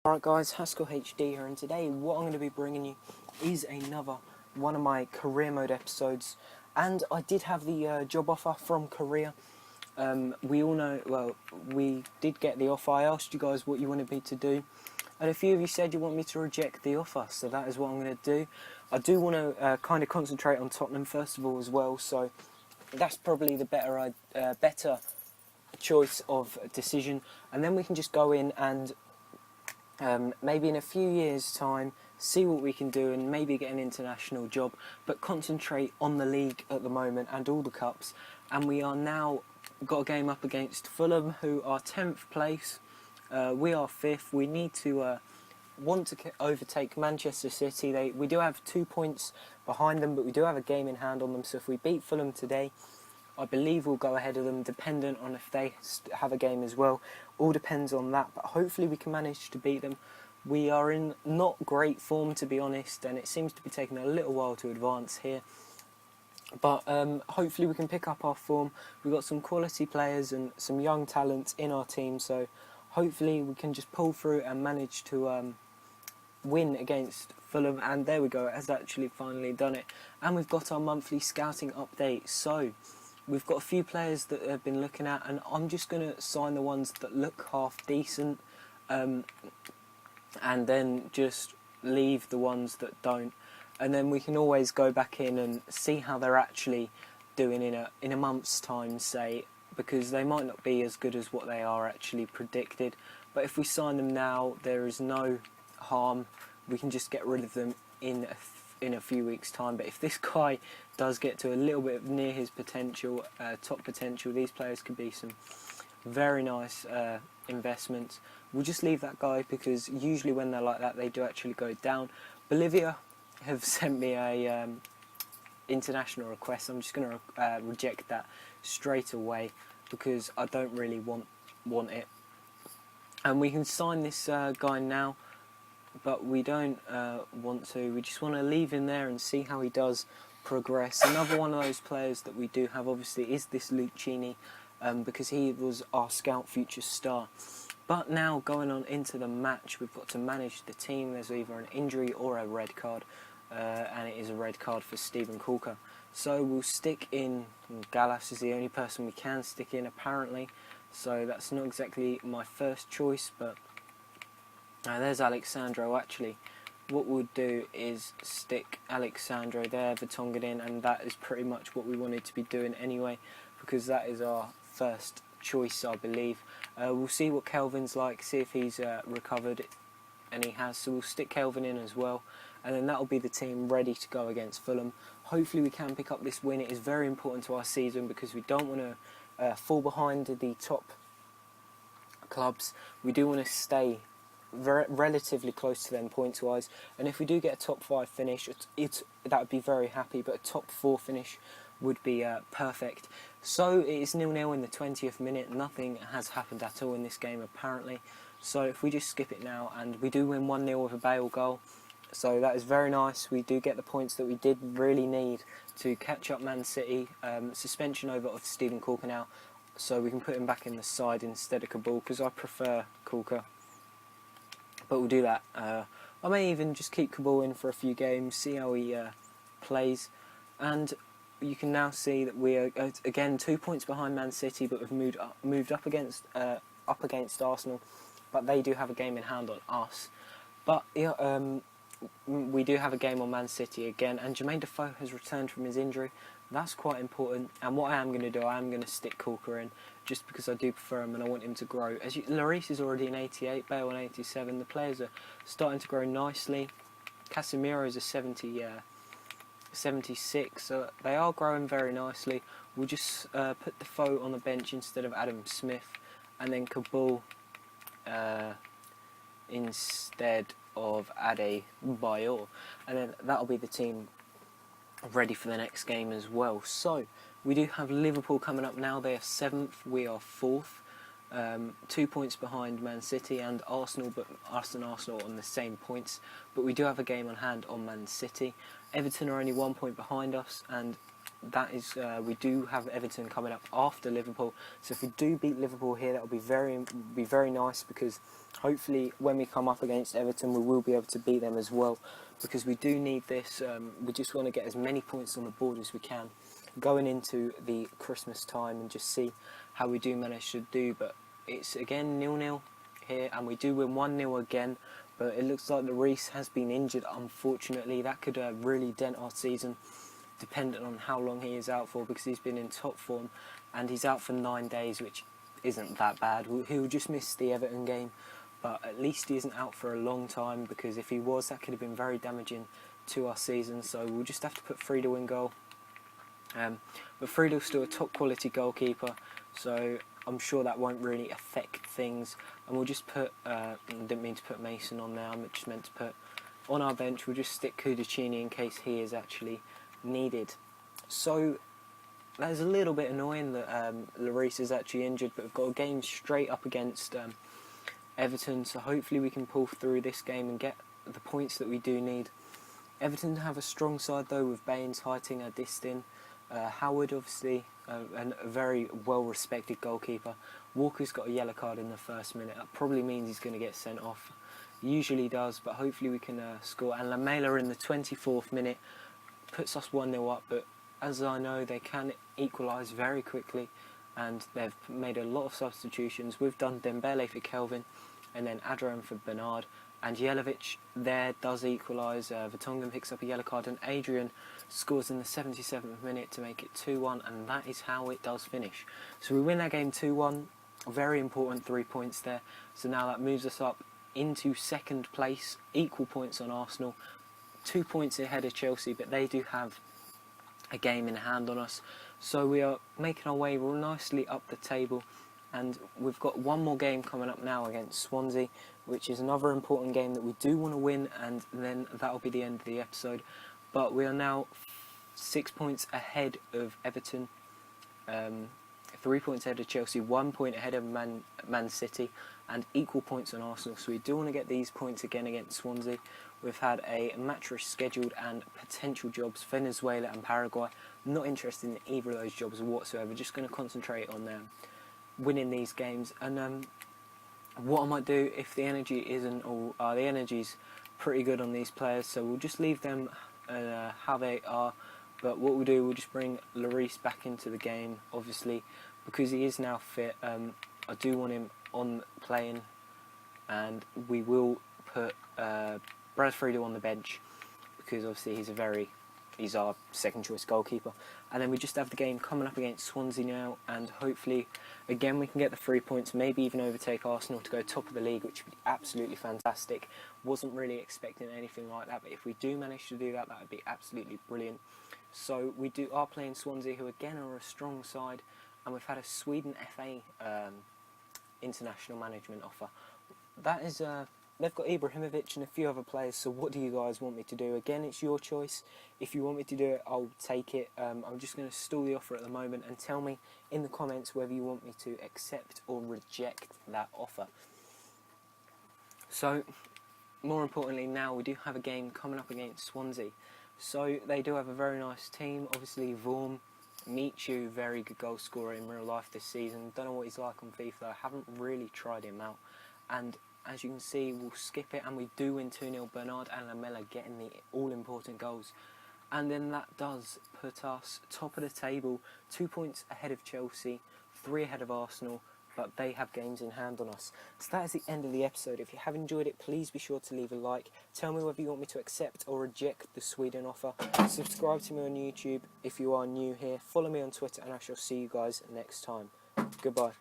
Alright guys, Haskell HD here, and today what I'm going to be bringing you is another one of my career mode episodes. And I did have the job offer from Korea. We all know, well, we did get the offer. I asked you guys what you wanted me to do, and a few of you said you want me to reject the offer, so that is what I'm going to do. I do want to kind of concentrate on Tottenham first of all as well, so that's probably the better choice of decision, and then we can just go in and maybe in a few years' time, see what we can do and maybe get an international job, but concentrate on the league at the moment and all the cups. And we are now got a game up against Fulham, who are 10th place. We are 5th. We need to want to overtake Manchester City. We do have 2 points behind them, but we do have a game in hand on them. So if we beat Fulham today, I believe we'll go ahead of them, dependent on if they have a game as well. All depends on that, but hopefully we can manage to beat them. We are in not great form, to be honest, and it seems to be taking a little while to advance here. But hopefully we can pick up our form. We've got some quality players and some young talent in our team, so hopefully we can just pull through and manage to win against Fulham. And there we go, it has actually finally done it. And we've got our monthly scouting update, so we've got a few players that I've been looking at, and I'm just going to sign the ones that look half decent, and then just leave the ones that don't. And then we can always go back in and see how they're actually doing in a month's time, say, because they might not be as good as what they are actually predicted. But if we sign them now, there is no harm. We can just get rid of them in a few weeks' time. But if this guy does get to a little bit near his potential, top potential, these players could be some very nice investments. We'll just leave that guy, because usually when they're like that, they do actually go down. Bolivia have sent me a international request. I'm just going to reject that straight away, because I don't really want it. And we can sign this guy now, but we don't want to. We just want to leave him there and see how he does progress. Another one of those players that we do have, obviously, is this Lucchini, because he was our scout future star. But now, going on into the match, we've got to manage the team. There's either an injury or a red card, and it is a red card for Steven Corker. So we'll stick in, Gallas is the only person we can stick in apparently, so that's not exactly my first choice, but there's Alexandro. Actually, what we'll do is stick Alexandro there, Vertonghen, and that is pretty much what we wanted to be doing anyway, because that is our first choice, I believe. We'll see what Kelvin's like, see if he's recovered, and he has, so we'll stick Kelvin in as well, and then that'll be the team ready to go against Fulham. Hopefully we can pick up this win. It is very important to our season, because we don't want to fall behind the top clubs. We do want to stay relatively close to them points wise, and if we do get a top 5 finish, that would be very happy, but a top 4 finish would be perfect. So it is 0-0 in the 20th minute. Nothing has happened at all in this game apparently, so if we just skip it now, and we do win 1-0 with a Bale goal, so that is very nice. We do get the points that we did really need to catch up Man City. Suspension over of Steven Corker now, so we can put him back in the side instead of Kabul, because I prefer Corker. But we'll do that. I may even just keep Kabul in for a few games, see how he plays. And you can now see that we are again 2 points behind Man City, but we've moved up against Arsenal. But they do have a game in hand on us. But yeah, we do have a game on Man City again, and Jermaine Defoe has returned from his injury. That's quite important, and what I am going to do, I am going to stick Corker in, just because I do prefer him and I want him to grow. Lloris is already an 88, Bale an 87, the players are starting to grow nicely. Casemiro is a 76, so they are growing very nicely. We'll just put Defoe on the bench instead of Adam Smith, and then Kabul instead of Adebayor, and then that'll be the team ready for the next game as well. So we do have Liverpool coming up now. They are 7th, we are 4th, 2 points behind Man City and Arsenal, but us and Arsenal on the same points, but we do have a game on hand on Man City. Everton are only 1 point behind us, and that is, we do have Everton coming up after Liverpool. So if we do beat Liverpool here, that will be very nice, because hopefully when we come up against Everton, we will be able to beat them as well, because we do need this. We just want to get as many points on the board as we can going into the Christmas time, and just see how we do manage to do. But it's again 0-0 here, and we do win 1-0 again. But it looks like Lloris has been injured, unfortunately. That could really dent our season, dependent on how long he is out for, because he's been in top form, and he's out for 9 days, which isn't that bad. He'll just miss the Everton game, but at least he isn't out for a long time, because if he was, that could have been very damaging to our season. So we'll just have to put Friedel in goal. But Friedel's still a top quality goalkeeper, so I'm sure that won't really affect things. And we'll just put, didn't mean to put Mason on there, I just meant to put on our bench, we'll just stick Kudicini in case he is actually needed. So that is a little bit annoying that Lloris is actually injured, but we've got a game straight up against Everton, so hopefully we can pull through this game and get the points that we do need. Everton have a strong side though, with Baines, Heiting, Distin, Howard obviously, a very well respected goalkeeper. Walker's got a yellow card in the first minute. That probably means he's going to get sent off. He usually does, but hopefully we can score. And Lamela in the 24th minute puts us 1-0 up, but as I know, they can equalise very quickly, and they've made a lot of substitutions. We've done Dembele for Kelvin, and then Adrian for Bernard, and Jelavic there does equalise. Vertonghen picks up a yellow card, and Adrian scores in the 77th minute to make it 2-1, and that is how it does finish. So we win that game 2-1, very important 3 points there. So now that moves us up into second place, equal points on Arsenal, 2 points ahead of Chelsea, but they do have a game in hand on us. So we are making our way real nicely up the table, and we've got one more game coming up now against Swansea, which is another important game that we do want to win, and then that'll be the end of the episode. But we are now 6 points ahead of Everton, 3 points ahead of Chelsea, 1 point ahead of Man City, and equal points on Arsenal. So we do want to get these points again against Swansea. We've had a match scheduled and potential jobs, Venezuela and Paraguay. Not interested in either of those jobs whatsoever, just going to concentrate on winning these games. And what I might do, if the energy isn't, or the energy's pretty good on these players, so we'll just leave them how they are. But what we'll do, we'll just bring Lloris back into the game, obviously, because he is now fit. I do want him on playing, and we will put Brad Friedel on the bench, because obviously he's our second choice goalkeeper. And then we just have the game coming up against Swansea now, and hopefully again we can get the 3 points, maybe even overtake Arsenal to go top of the league, which would be absolutely fantastic. Wasn't really expecting anything like that, but if we do manage to do that, that would be absolutely brilliant. So we are playing Swansea, who again are a strong side, and we've had a Sweden FA international management offer. That is they've got Ibrahimovic and a few other players, so what do you guys want me to do? Again, it's your choice. If you want me to do it, I'll take it. I'm just going to stall the offer at the moment, and tell me in the comments whether you want me to accept or reject that offer. So, more importantly now, we do have a game coming up against Swansea. So, they do have a very nice team. Obviously, Vorm, Michu, very good goal scorer in real life this season. Don't know what he's like on FIFA. I haven't really tried him out. And as you can see, we'll skip it, and we do win 2-0. Bernard and Lamela getting the all-important goals. And then that does put us top of the table, 2 points ahead of Chelsea, 3 ahead of Arsenal, but they have games in hand on us. So that is the end of the episode. If you have enjoyed it, please be sure to leave a like. Tell me whether you want me to accept or reject the Sweden offer. Subscribe to me on YouTube if you are new here. Follow me on Twitter, and I shall see you guys next time. Goodbye.